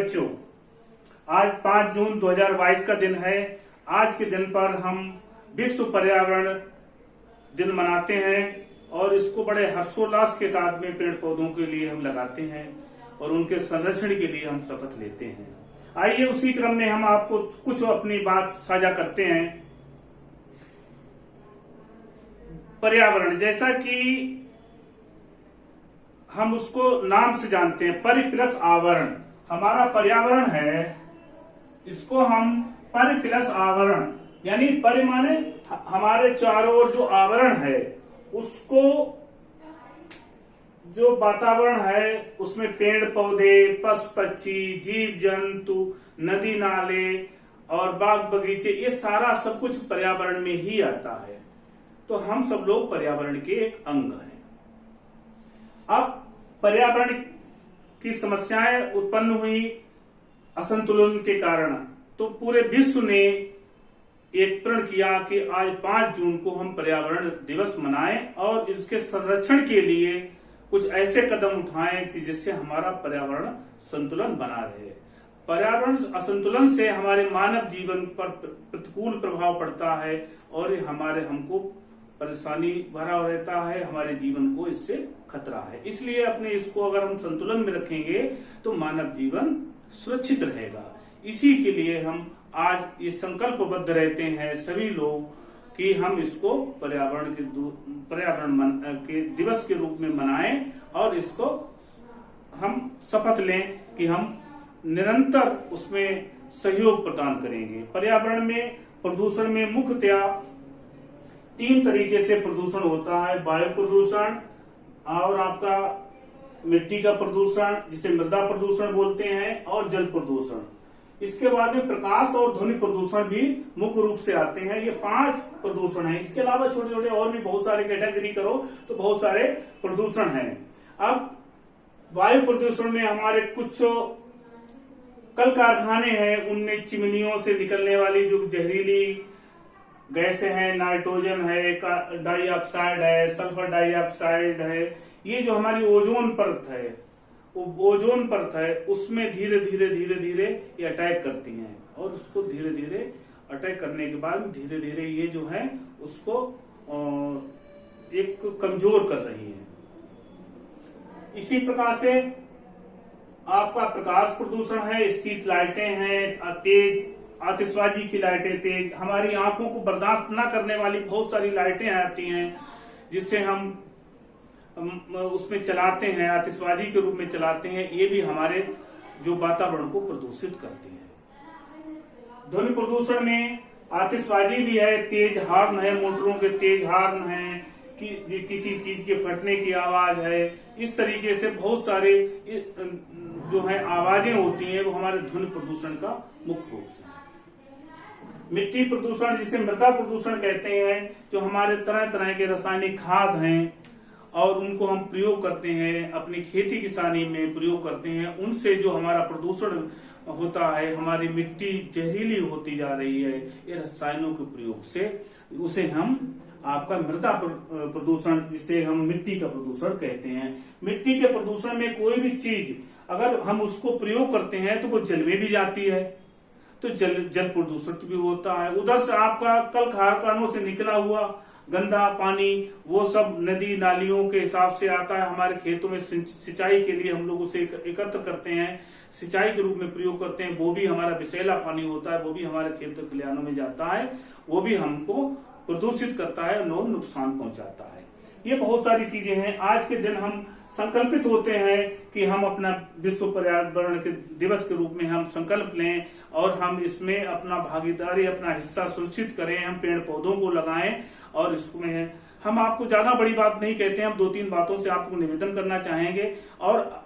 बच्चों, आज 5 जून 2022 का दिन है। आज के दिन पर हम विश्व पर्यावरण दिन मनाते हैं और इसको बड़े हर्षोल्लास के साथ में पेड़ पौधों के लिए हम लगाते हैं और उनके संरक्षण के लिए हम शपथ लेते हैं। आइए उसी क्रम में हम आपको कुछ अपनी बात साझा करते हैं। पर्यावरण, जैसा कि हम उसको नाम से जानते हैं, परि प्लस आवरण। हमारा पर्यावरण है, इसको हम परि प्लस आवरण, यानी परि माने हमारे चारों ओर जो आवरण है उसको, जो वातावरण है उसमें पेड़ पौधे, पशु पक्षी, जीव जंतु, नदी नाले और बाग बगीचे, ये सारा सब कुछ पर्यावरण में ही आता है। तो हम सब लोग पर्यावरण के एक अंग हैं। अब पर्यावरण की समस्याएं उत्पन्न हुई असंतुलन के कारण, तो पूरे विश्व ने एक प्रण किया कि आज 5 जून को हम पर्यावरण दिवस मनाएं और इसके संरक्षण के लिए कुछ ऐसे कदम उठाएं कि जिससे हमारा पर्यावरण संतुलन बना रहे। पर्यावरण असंतुलन से हमारे मानव जीवन पर प्रतिकूल प्रभाव पड़ता है और हमको परेशानी भरा रहता है, हमारे जीवन को इससे खतरा है। इसलिए अपने इसको अगर हम संतुलन में रखेंगे तो मानव जीवन सुरक्षित रहेगा। इसी के लिए हम आज ये संकल्पबद्ध रहते हैं सभी लोग कि हम इसको पर्यावरण के दिवस के रूप में मनाएं और इसको हम शपथ लें कि हम निरंतर उसमें सहयोग प्रदान करेंगे। पर्यावरण में प्रदूषण में मुख्यतया 3 तरीके से प्रदूषण होता है, वायु प्रदूषण और आपका मिट्टी का प्रदूषण जिसे मृदा प्रदूषण बोलते हैं, और जल प्रदूषण। इसके बाद में प्रकाश और ध्वनि प्रदूषण भी मुख्य रूप से आते हैं। ये 5 प्रदूषण हैं। इसके अलावा छोटे छोटे और भी बहुत सारे कैटेगरी करो तो बहुत सारे प्रदूषण हैं। अब वायु प्रदूषण में हमारे कुछ कल कारखाने हैं, उनमें चिमनियों से निकलने वाली जो जहरीली गैसें हैं, नाइट्रोजन है, डाइऑक्साइड है, सल्फर डाइऑक्साइड है, ये जो हमारी ओजोन परत है, वो ओजोन परत है, उसमें धीरे धीरे ये अटैक करती हैं और उसको धीरे धीरे अटैक करने के बाद धीरे धीरे ये जो है उसको एक कमजोर कर रही है। इसी प्रकार से आपका प्रकाश प्रदूषण है, स्ट्रीट लाइटें हैं, तेज आतिशबाजी की लाइटें, तेज हमारी आंखों को बर्दाश्त न करने वाली बहुत सारी लाइटें आती हैं जिससे हम उसमें चलाते हैं, आतिशबाजी के रूप में चलाते हैं। ये भी हमारे जो वातावरण को प्रदूषित करती है। ध्वनि प्रदूषण में आतिशबाजी भी है, तेज हॉर्न है, मोटरों के तेज हॉर्न है, कि किसी चीज के फटने की आवाज है। इस तरीके से बहुत सारे जो है आवाजें होती हैं, वो हमारे ध्वनि प्रदूषण का मुख्य रूप से। मिट्टी प्रदूषण जिसे मृदा प्रदूषण कहते हैं, जो हमारे तरह तरह के रासायनिक खाद हैं और उनको हम प्रयोग करते हैं, अपनी खेती किसानी में प्रयोग करते हैं, उनसे जो हमारा प्रदूषण होता है, हमारी मिट्टी जहरीली होती जा रही है ये रसायनों के प्रयोग से। उसे हम आपका मृदा प्रदूषण, जिसे हम मिट्टी का प्रदूषण कहते हैं। मिट्टी के प्रदूषण में कोई भी चीज अगर हम उसको प्रयोग करते हैं तो वो जल में भी जाती है, तो जल प्रदूषण भी होता है। उधर से आपका कल कारखानों से निकला हुआ गंदा पानी, वो सब नदी नालियों के हिसाब से आता है, हमारे खेतों में सिंचाई के लिए हम लोग उसे एकत्र करते हैं, सिंचाई के रूप में प्रयोग करते हैं। वो भी हमारा विषैला पानी होता है, वो भी हमारे खेतों खलिहानों में जाता है, वो भी हमको प्रदूषित करता है और नुकसान पहुंचाता है। ये बहुत सारी चीजें हैं। आज के दिन हम संकल्पित होते हैं कि हम अपना विश्व पर्यावरण के दिवस के रूप में हम संकल्प लें और हम इसमें अपना भागीदारी, अपना हिस्सा सुनिश्चित करें। हम पेड़ पौधों को लगाएं और इसमें हम आपको ज्यादा बड़ी बात नहीं कहते हैं, हम 2-3 बातों से आपको निवेदन करना चाहेंगे और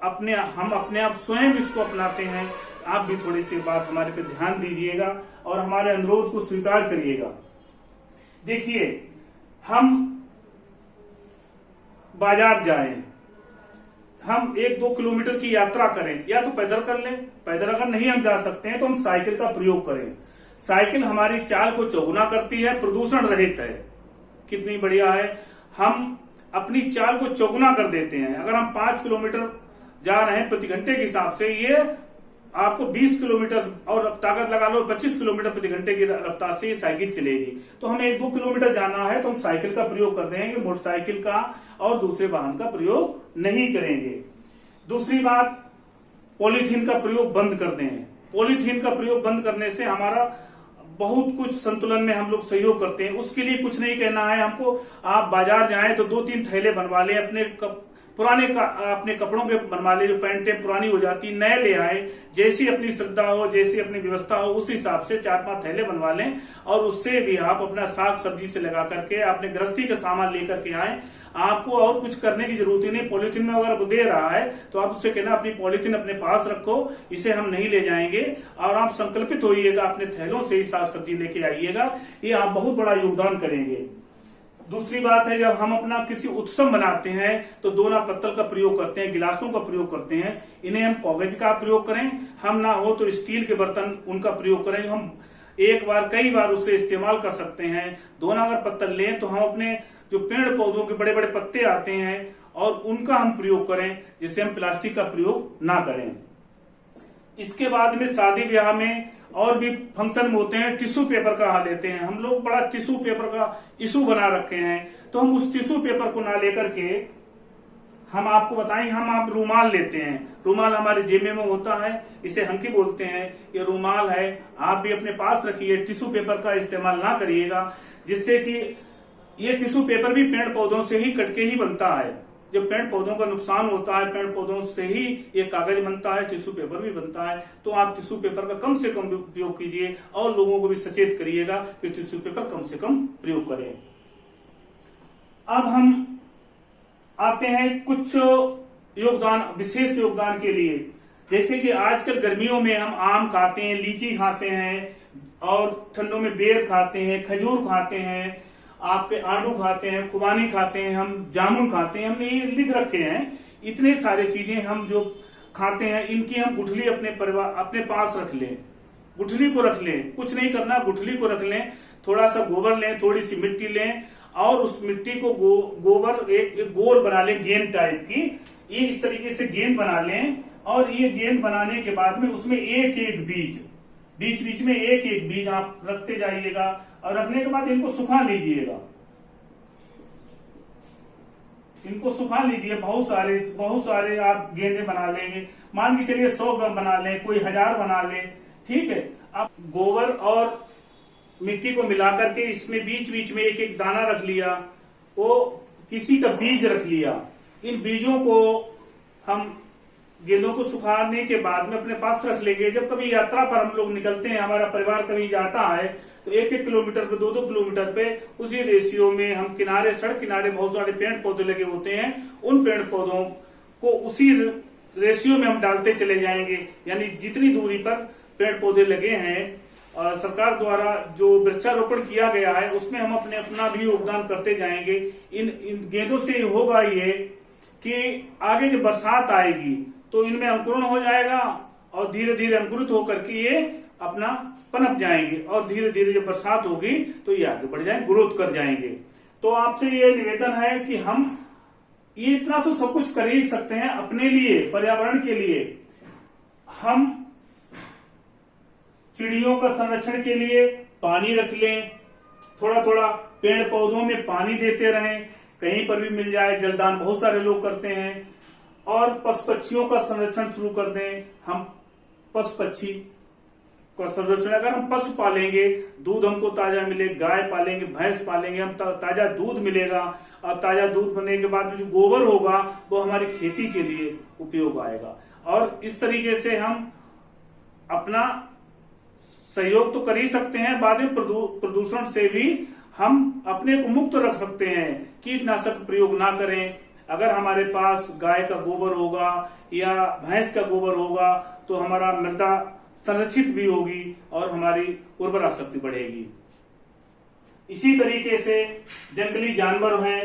हम अपने आप स्वयं इसको अपनाते हैं। आप भी थोड़ी सी बात हमारे पे ध्यान दीजिएगा और हमारे अनुरोध को स्वीकार करिएगा। देखिए, हम बाजार जाएं, हम 1-2 किलोमीटर की यात्रा करें, या तो पैदल कर लें, पैदल अगर नहीं हम जा सकते हैं तो हम साइकिल का प्रयोग करें। साइकिल हमारी चाल को चौगुना करती है, प्रदूषण रहित है। कितनी बढ़िया है, हम अपनी चाल को चौगुना कर देते हैं। अगर हम 5 किलोमीटर जा रहे हैं प्रति घंटे के हिसाब से, ये आपको 20 किलोमीटर और ताकत लगा लो 25 किलोमीटर प्रति घंटे की रफ्तार से ये साइकिल चलेगी। तो हमें 1-2 किलोमीटर जाना है तो हम साइकिल का प्रयोग कर देंगे, मोटरसाइकिल का और दूसरे वाहन का प्रयोग नहीं करेंगे। दूसरी बात, पॉलीथीन का प्रयोग बंद कर दें। पॉलीथीन का प्रयोग बंद करने से हमारा बहुत कुछ संतुलन में हम लोग सहयोग करते हैं। उसके लिए कुछ नहीं कहना है हमको, आप बाजार जाएं तो 2-3 थैले बनवा लें, अपने कपड़ों के बनवा ले, जो पैंटें पुरानी हो जाती नए ले आए, जैसी अपनी श्रद्धा हो, जैसी अपनी व्यवस्था हो उस हिसाब से 4-5 थैले बनवा लें और उससे भी आप अपना साग सब्जी से लगा करके अपने गृहस्थी का सामान लेकर के आए। आपको और कुछ करने की जरूरत ही नहीं। पॉलीथीन में अगर दे रहा है तो आप उससे कहना अपनी पॉलीथीन अपने पास रखो, इसे हम नहीं ले जाएंगे, और आप संकल्पित होइएगा अपने थैलों से ही साग सब्जी लेके आइएगा। ये आप बहुत बड़ा योगदान करेंगे। दूसरी बात है, जब हम अपना किसी उत्सव मनाते हैं तो दोना पत्तल का प्रयोग करते हैं, गिलासों का प्रयोग करते हैं। इन्हें हम कागज का प्रयोग करें, हम ना हो तो स्टील के बर्तन उनका प्रयोग करें, जो हम एक बार कई बार उससे इस्तेमाल कर सकते हैं। दोना अगर पत्तल लें तो हम अपने जो पेड़ पौधों के बड़े बड़े पत्ते आते हैं और उनका हम प्रयोग करें, जिससे हम प्लास्टिक का प्रयोग ना करें। इसके बाद में शादी ब्याह में और भी फंक्शन में होते हैं, टिश्यू पेपर का लेते हैं। हम लोग बड़ा टिश्यू पेपर का इशू बना रखे हैं, तो हम उस टिश्यू पेपर को ना लेकर के हम आपको बताएं, हम आप रूमाल लेते हैं। रूमाल हमारे जेब में होता है, इसे हंकी बोलते हैं। ये रूमाल है, आप भी अपने पास रखिए, टिश्यू पेपर का इस्तेमाल ना करिएगा, जिससे कि ये टिश्यू पेपर भी पेड़ पौधों से ही कट के ही बनता है। जब पेड़ पौधों का नुकसान होता है, पेड़ पौधों से ही ये कागज बनता है, टिश्यू पेपर भी बनता है। तो आप टिश्यू पेपर का कम से कम उपयोग कीजिए और लोगों को भी सचेत करिएगा कि टिश्यू पेपर कम से कम प्रयोग करें। अब हम आते हैं कुछ योगदान, विशेष योगदान के लिए। जैसे कि आजकल गर्मियों में हम आम खाते हैं, लीची खाते हैं, और ठंडों में बेर खाते हैं, खजूर खाते हैं, आपके आड़ू खाते हैं, खुबानी खाते हैं, हम जामुन खाते हैं। हमने ये लिख रखे हैं, इतने सारे चीजें हम जो खाते हैं, इनकी हम गुठली अपने पास रख लें। गुठली को रख लें, कुछ नहीं करना, गुठली को रख लें। थोड़ा सा गोबर लें, थोड़ी सी मिट्टी लें और उस मिट्टी को गोबर एक गोल बना लें, गेंद टाइप की। ये इस तरीके से गेंद बना लें और ये गेंद बनाने के बाद में उसमें एक एक बीज, बीच बीच में एक एक बीज आप रखते जाइएगा और रखने के बाद इनको सुखा लीजिएगा। इनको सुखा लीजिए, बहुत सारे आप गेंदे बना लेंगे। मान के चलिए 100 बना लें, कोई 1000 बना ले, ठीक है। अब गोबर और मिट्टी को मिलाकर के इसमें बीच बीच में एक एक दाना रख लिया, वो किसी का बीज रख लिया। इन बीजों को हम गेंदों को सुखाने के बाद में अपने पास रख लेंगे। जब कभी यात्रा पर हम लोग निकलते हैं, हमारा परिवार कहीं जाता है, तो 1-1 किलोमीटर पे 2-2 किलोमीटर पे उसी रेशियो में हम किनारे, सड़क किनारे बहुत सारे पेड़ पौधे लगे होते हैं, उन पेड़ पौधों को उसी रेशियो में हम डालते चले जाएंगे। यानी जितनी दूरी पर पेड़ पौधे लगे हैं, सरकार द्वारा जो वृक्षारोपण किया गया है, उसमें हम अपना भी योगदान करते जाएंगे। इन गेंदों से होगा ये कि आगे जब बरसात आएगी तो इनमें अंकुरण हो जाएगा और धीरे धीरे अंकुरित होकर के ये अपना पनप जाएंगे और धीरे धीरे जब बरसात होगी तो ये आगे बढ़ जाएंगे, ग्रोथ कर जाएंगे। तो आपसे ये निवेदन है कि हम ये इतना तो सब कुछ कर ही सकते हैं अपने लिए, पर्यावरण के लिए। हम चिड़ियों का संरक्षण के लिए पानी रख लें, थोड़ा थोड़ा पेड़ पौधों में पानी देते रहें, कहीं पर भी मिल जाए। जलदान बहुत सारे लोग करते हैं। और पशु पक्षियों का संरक्षण शुरू कर दें। हम पशु पक्षी का संरक्षण, अगर हम पशु पालेंगे, दूध हमको ताजा मिले, गाय पालेंगे, भैंस पालेंगे, हम ताजा दूध मिलेगा और ताजा दूध बनने के बाद में जो गोबर होगा वो हमारी खेती के लिए उपयोग आएगा। और इस तरीके से हम अपना सहयोग तो कर ही सकते हैं, बाद में प्रदूषण से भी हम अपने को मुक्त रख सकते हैं। कीटनाशक प्रयोग ना करें। अगर हमारे पास गाय का गोबर होगा या भैंस का गोबर होगा तो हमारा मृदा संरक्षित भी होगी और हमारी उर्वरा शक्ति बढ़ेगी। इसी तरीके से जंगली जानवर हैं,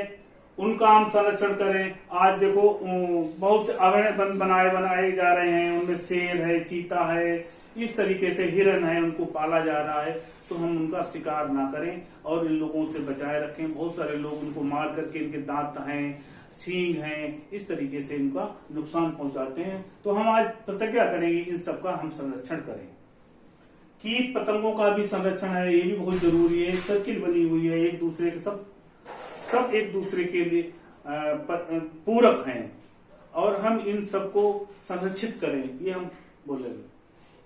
उनका हम संरक्षण करें। आज देखो बहुत से अभयारण्य बनाए जा रहे हैं, उनमें शेर है, चीता है, इस तरीके से हिरन है, उनको पाला जा रहा है। तो हम उनका शिकार ना करें और इन लोगों से बचाए रखें। बहुत सारे लोग उनको मार करके इनके दांत हैं सींग हैं, इस तरीके से इनका नुकसान पहुंचाते हैं। तो हम आज प्रतिज्ञा करेंगे इन सबका हम संरक्षण करें। कीट पतंगों का भी संरक्षण है, ये भी बहुत जरूरी है। सर्किल बनी हुई है, एक दूसरे के सब एक दूसरे के लिए पूरक हैं और हम इन सबको संरक्षित करें, ये हम बोलेंगे।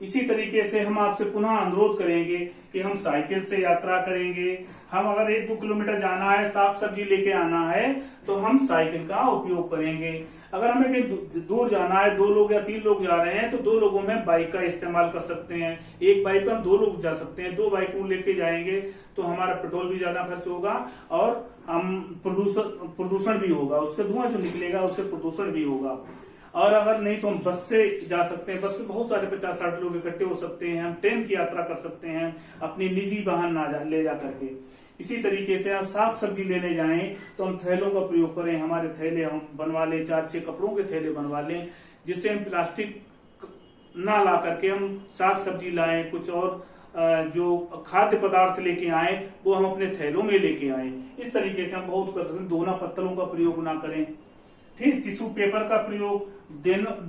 इसी तरीके से हम आपसे पुनः अनुरोध करेंगे कि हम साइकिल से यात्रा करेंगे। हम अगर 1-2 किलोमीटर जाना है, साग सब्जी लेके आना है, तो हम साइकिल का उपयोग करेंगे। अगर हमें कहीं दूर जाना है, 2 लोग या 3 लोग जा रहे हैं, तो 2 लोगों में बाइक का इस्तेमाल कर सकते हैं। एक बाइक पर 2 लोग जा सकते हैं। 2 बाइकों लेके जाएंगे तो हमारा पेट्रोल भी ज्यादा खर्च होगा और हम प्रदूषण भी होगा, उसका धुआं जो निकलेगा उससे प्रदूषण भी होगा। और अगर नहीं तो हम बस से जा सकते हैं। बस में बहुत सारे 50-60 लोग इकट्ठे हो सकते हैं। हम ट्रेन की यात्रा कर सकते हैं अपनी निजी वाहन ले जा करके। इसी तरीके से हम साग सब्जी लेने जाएं तो हम थैलों का प्रयोग करें। हमारे थैले हम बनवा लें, 4-6 कपड़ों के थैले बनवा लें, जिससे हम प्लास्टिक ना ला करके हम साग सब्जी लाएं। कुछ और जो खाद्य पदार्थ लेके आए वो हम अपने थैलों में लेके आए। इस तरीके से हम बहुत कर सकते हैं। दोना पत्तलों का प्रयोग ना करें, ठीक। टिश्यू पेपर का प्रयोग,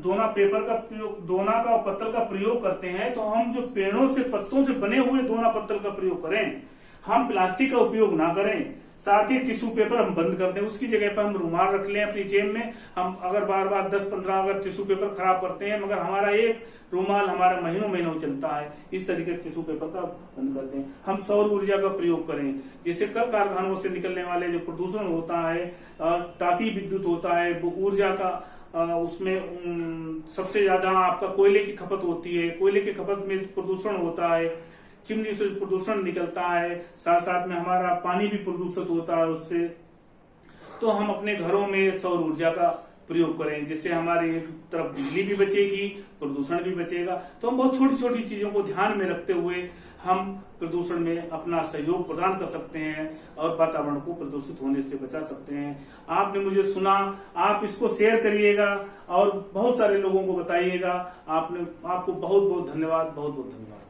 दोना पेपर का प्रयोग, दोना का और पत्तल का प्रयोग करते हैं तो हम जो पेड़ों से पत्तों से बने हुए दोना पत्तल का प्रयोग करें। हम प्लास्टिक का उपयोग ना करें। साथ ही टिश्यू पेपर हम बंद कर दें, उसकी जगह पर हम रुमाल रख लें अपनी जेब में। हम अगर बार 10-15 अगर टिश्यू पेपर खराब करते हैं, मगर हमारा एक रुमाल हमारा महीनों चलता है। इस तरीके से टिश्यू पेपर का बंद कर दें। हम सौर ऊर्जा का प्रयोग करें, जिससे कल कारखानों से निकलने वाले जो प्रदूषण होता है, तापीय विद्युत होता है, वो ऊर्जा का उसमें सबसे ज्यादा आपका कोयले की खपत होती है। कोयले की खपत में प्रदूषण होता है, चिमनी से प्रदूषण निकलता है, साथ साथ में हमारा पानी भी प्रदूषित होता है उससे। तो हम अपने घरों में सौर ऊर्जा का प्रयोग करें, जिससे हमारे एक तरफ बिजली भी बचेगी, प्रदूषण भी बचेगा। तो हम बहुत छोटी छोटी चीजों को ध्यान में रखते हुए हम प्रदूषण में अपना सहयोग प्रदान कर सकते हैं और वातावरण को प्रदूषित होने से बचा सकते हैं। आपने मुझे सुना, आप इसको शेयर करिएगा और बहुत सारे लोगों को बताइएगा। आपको बहुत बहुत धन्यवाद, बहुत बहुत धन्यवाद।